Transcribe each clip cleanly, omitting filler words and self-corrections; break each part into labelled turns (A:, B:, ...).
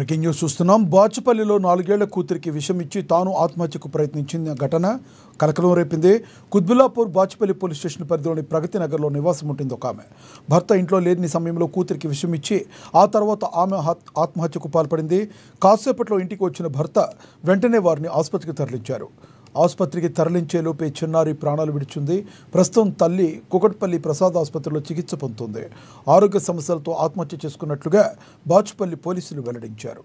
A: Breaking news చూస్తున్నాం. బాచుపల్లిలో 4 ఏళ్ల కూతురికి విషం ఇచ్చి తాను ఆత్మహత్యకు ప్రయత్నించిన ఘటన కలకలం రేపింది. కుత్బుల్లాపూర్ బాచుపల్లి పోలీస్ స్టేషన్ పరిధిలోని ప్రగతి నగర్లో నివాసం ఉంటుంది ఒక ఆమె. భర్త ఇంట్లో లేని సమయంలో కూతురికి విషం ఇచ్చి ఆ తర్వాత ఆమె ఆత్మహత్యకు పాల్పడింది. కాసేపట్లో ఇంటికి వచ్చిన భర్త వెంటనే వారిని ఆసుపత్రికి తరలించారు. ఆసుపత్రికి తరలించేలోపే చిన్నారి ప్రాణాలు విడిచింది. ప్రస్తుతం తల్లి కుకట్పల్లి ప్రసాద్ ఆసుపత్రిలో చికిత్స పొందుతుంది. ఆరోగ్య సమస్యలతో ఆత్మహత్య చేసుకున్నట్లుగా బాచుపల్లి పోలీసులు వెల్లడించారు.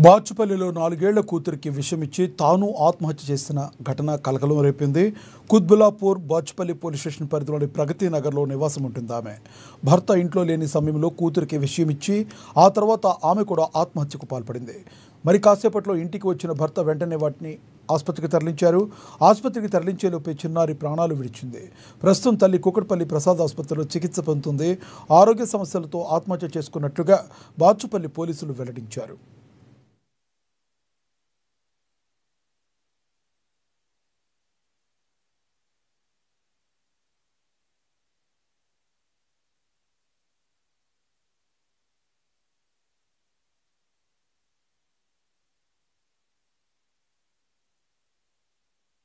A: బాచుపల్లిలో 4 ఏళ్ల కూతురికి విషమిచ్చి తాను ఆత్మహత్య చేసిన ఘటన కలకలం రేపింది. కుత్బుల్లాపూర్ బాచుపల్లి పోలీస్ స్టేషన్ పరిధిలోని ప్రగతి నగర్లో నివాసం ఉంటుంది ఆమె. భర్త ఇంట్లో లేని సమయంలో కూతురికి విషయం ఇచ్చి ఆ తర్వాత ఆమె కూడా ఆత్మహత్యకు పాల్పడింది. మరి కాసేపట్లో ఇంటికి వచ్చిన భర్త వెంటనే వాటిని ఆసుపత్రికి తరలించారు. ఆసుపత్రికి తరలించేలోపే చిన్నారి ప్రాణాలు విడిచింది. ప్రస్తుతం తల్లి కుకట్పల్లి ప్రసాద్ ఆసుపత్రిలో చికిత్స పొందుతుంది. ఆరోగ్య సమస్యలతో ఆత్మహత్య చేసుకున్నట్లుగా బాచుపల్లి పోలీసులు వెల్లడించారు.